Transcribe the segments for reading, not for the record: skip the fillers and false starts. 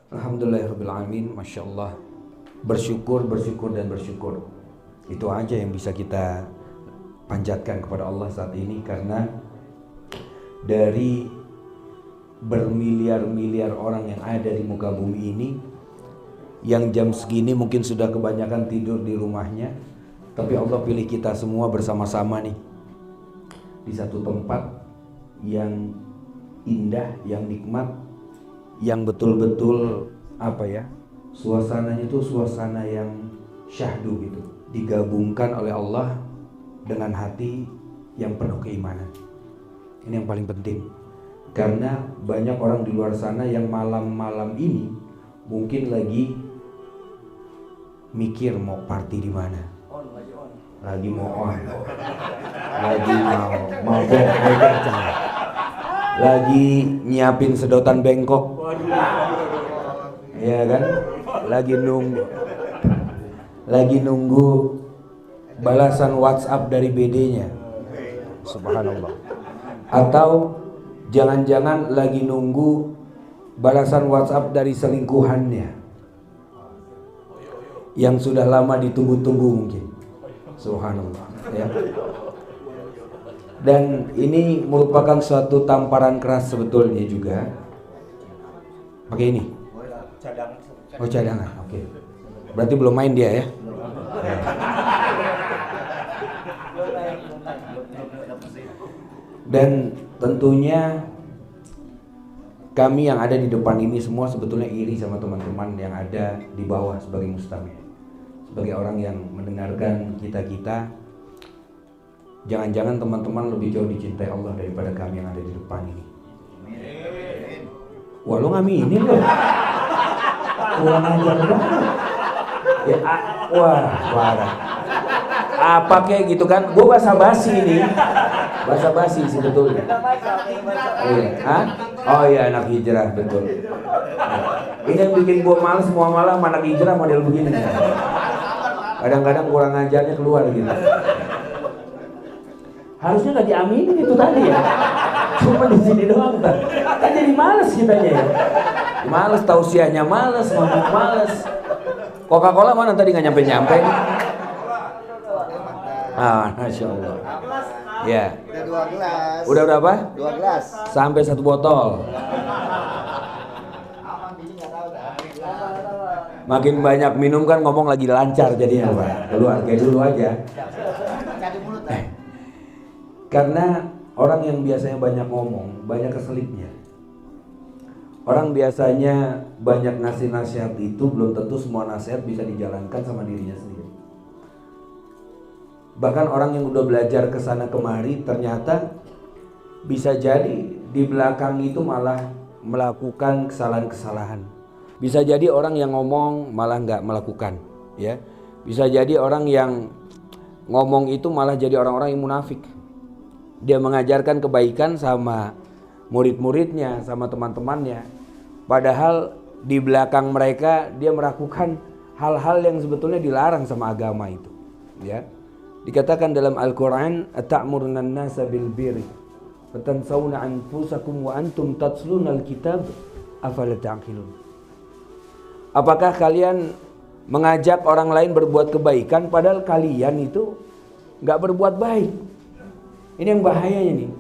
Alhamdulillahirabbil alamin, Masya Allah. Bersyukur, bersyukur dan bersyukur. Itu aja yang bisa kita panjatkan kepada Allah saat ini, karena dari bermiliar-miliar orang yang ada di muka bumi ini, yang jam segini mungkin sudah kebanyakan tidur di rumahnya, tapi Allah pilih kita semua bersama-sama nih di satu tempat yang indah, yang nikmat, yang betul-betul suasananya itu suasana yang syahdu gitu, digabungkan oleh Allah dengan hati yang penuh keimanan. Ini yang paling penting, karena banyak orang di luar sana yang malam-malam ini mungkin lagi mikir mau party di mana, lagi mau lagi nyiapin sedotan bengkok, ya kan, lagi nunggu balasan WhatsApp dari BD-nya, subhanallah. Atau jangan-jangan lagi nunggu balasan WhatsApp dari selingkuhannya yang sudah lama ditunggu-tunggu mungkin, subhanallah ya. Dan ini merupakan suatu tamparan keras sebetulnya juga. Pakai ini. Oh, cadangan. Oke. Berarti belum main dia ya. Dan tentunya kami yang ada di depan ini semua sebetulnya iri sama teman-teman yang ada di bawah sebagai mustami', sebagai orang yang mendengarkan kita-kita. Jangan-jangan teman-teman lebih jauh dicintai Allah daripada kami yang ada di depan ini. Wah, lo ngaminin lo. Kurang ajar banget. Ya, wah, parah. Apa kayak gitu kan? Gue basa-basi nih. Basa-basi sebetulnya. Iya. Hah? Oh iya, anak hijrah, betul. Ini yang bikin gue males semua malam anak hijrah model begini. Kadang-kadang kurang ajarnya keluar gitu. Harusnya nggak diaminin itu tadi ya, cuma di sini doang kan jadi males kitanya ya, males tausiahnya, males ngomong, males. Coca-Cola mana tadi nggak nyampe. Masya Allah. Ya. Udah 2 gelas. Udah berapa? 2 gelas. Sampai 1 botol. Makin banyak minum kan ngomong lagi lancar jadinya Pak. Kayak dulu aja. Karena orang yang biasanya banyak ngomong, banyak keselipnya. Orang biasanya banyak ngasih nasihat itu belum tentu semua nasihat bisa dijalankan sama dirinya sendiri. Bahkan orang yang udah belajar kesana kemari ternyata bisa jadi di belakang itu malah melakukan kesalahan-kesalahan. Bisa jadi orang yang ngomong malah nggak melakukan, ya. Bisa jadi orang yang ngomong itu malah jadi orang-orang yang munafik. Dia mengajarkan kebaikan sama murid-muridnya, sama teman-temannya. Padahal di belakang mereka dia melakukan hal-hal yang sebetulnya dilarang sama agama itu. Ya. Dikatakan dalam Al-Quran, "Ata'muruna an-nasa bil birri wa tansawna anfusakum wa antum tatluna al-kitab afala ta'qilun." Apakah kalian mengajak orang lain berbuat kebaikan padahal kalian itu enggak berbuat baik? Ini yang bahayanya nih.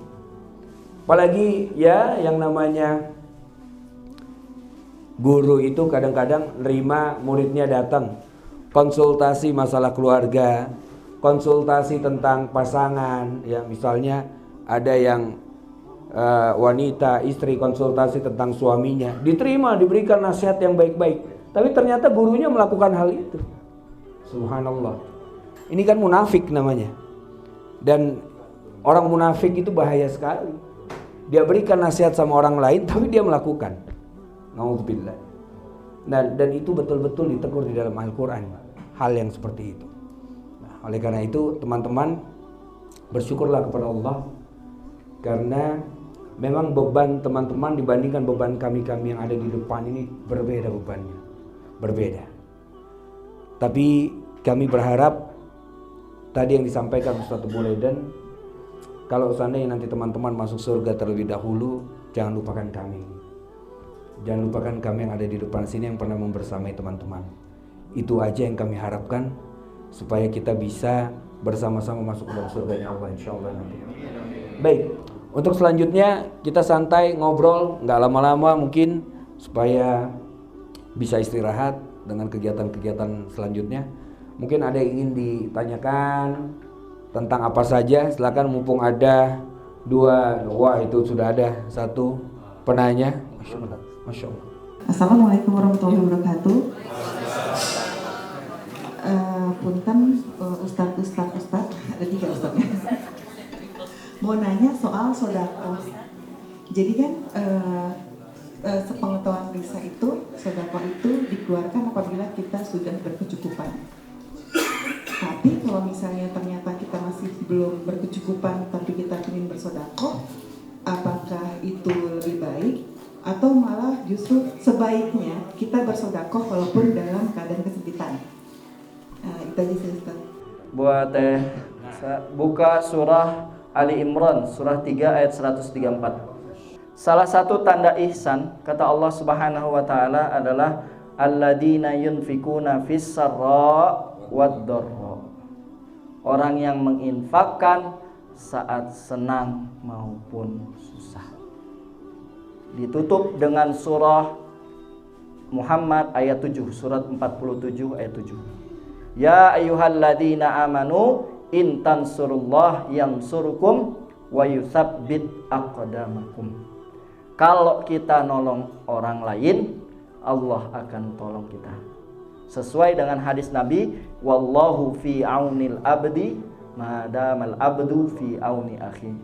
Apalagi ya yang namanya guru itu kadang-kadang nerima muridnya datang konsultasi masalah keluarga, konsultasi tentang pasangan, ya misalnya ada yang wanita istri konsultasi tentang suaminya, diterima, diberikan nasihat yang baik-baik, tapi ternyata gurunya melakukan hal itu. Subhanallah. Ini kan munafik namanya. Dan orang munafik itu bahaya sekali. Dia berikan nasihat sama orang lain tapi dia melakukan. Nauzubillah. Dan itu betul-betul ditegur di dalam Al-Quran, hal yang seperti itu. Nah, oleh karena itu teman-teman, bersyukurlah kepada Allah, karena memang beban teman-teman dibandingkan beban kami-kami yang ada di depan ini berbeda bebannya. Berbeda. Tapi kami berharap tadi yang disampaikan Ustaz Bulaidan, kalau seandainya nanti teman-teman masuk surga terlebih dahulu, jangan lupakan kami. Jangan lupakan kami yang ada di depan sini yang pernah membersamai teman-teman. Itu aja yang kami harapkan supaya kita bisa bersama-sama masuk ke dalam surganya Allah insyaallah nanti. Baik, untuk selanjutnya kita santai ngobrol, nggak lama-lama mungkin supaya bisa istirahat dengan kegiatan-kegiatan selanjutnya. Mungkin ada yang ingin ditanyakan tentang apa saja, silakan mumpung ada dua, wah itu sudah ada satu penanya. Masya Allah. Assalamualaikum warahmatullahi wabarakatuh. Punten Ustadz, ada 3 Ustadznya. Mau nanya soal sodako. Jadi kan sepengetahuan Risa itu sodako itu dikeluarkan apabila kita sudah berkecukupan. Tapi kalau misalnya ternyata kita masih belum berkecukupan tapi kita ingin bersodako, apakah itu lebih baik atau malah justru sebaiknya kita bersedekah walaupun dalam keadaan kesempitan? Itu aja sih Ustaz. Buat buka surah Ali Imran surah 3 ayat 134. Salah satu tanda ihsan kata Allah Subhanahu wa taala adalah alladzina yunfikuna fis sarra wad dharra. Orang yang menginfakkan saat senang maupun susah. Ditutup dengan surah Muhammad ayat 7, surat 47 ayat 7. Ya ayyuhalladzina amanu in tansurullah yansurkum wa yutsabbit aqdamakum. Kalau kita nolong orang lain, Allah akan tolong kita. Sesuai dengan hadis Nabi, wallahu fi aunil abdi madamal abdu fi auni akhi.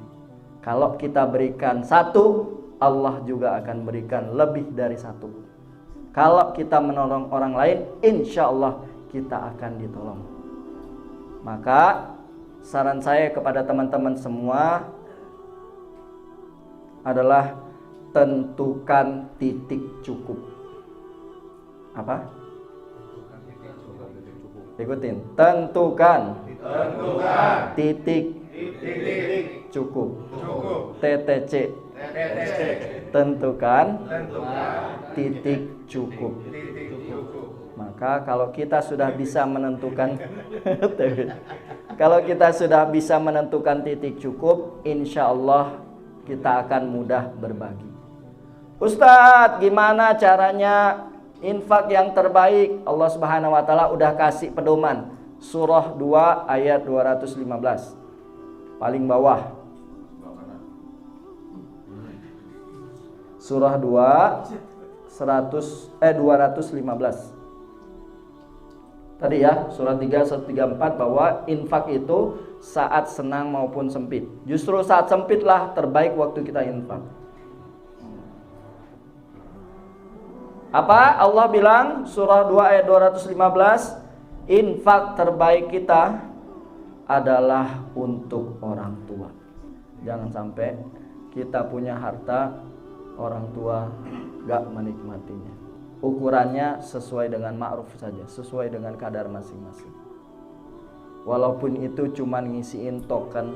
Kalau kita berikan satu, Allah juga akan berikan lebih dari satu. Kalau kita menolong orang lain, insya Allah kita akan ditolong. Maka saran saya kepada teman-teman semua adalah tentukan titik cukup. Apa? Ikutin. Tentukan titik cukup. TTC. Tentukan titik cukup. Maka kalau kita sudah bisa menentukan titik cukup, insya Allah kita akan mudah berbagi. Ustadz, gimana caranya infak yang terbaik? Allah Subhanahu wa taala udah kasih pedoman. Surah 2 ayat 215. Paling bawah. Surah 2 215. Tadi ya, surah 3 134 bahwa infak itu saat senang maupun sempit. Justru saat sempitlah terbaik waktu kita infak. Apa? Allah bilang surah 2 ayat 215, infak terbaik kita adalah untuk orang tua. Jangan sampai kita punya harta, orang tua gak menikmatinya. Ukurannya sesuai dengan ma'ruf saja, sesuai dengan kadar masing-masing. Walaupun itu cuma ngisiin token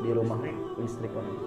di rumah listrik orang.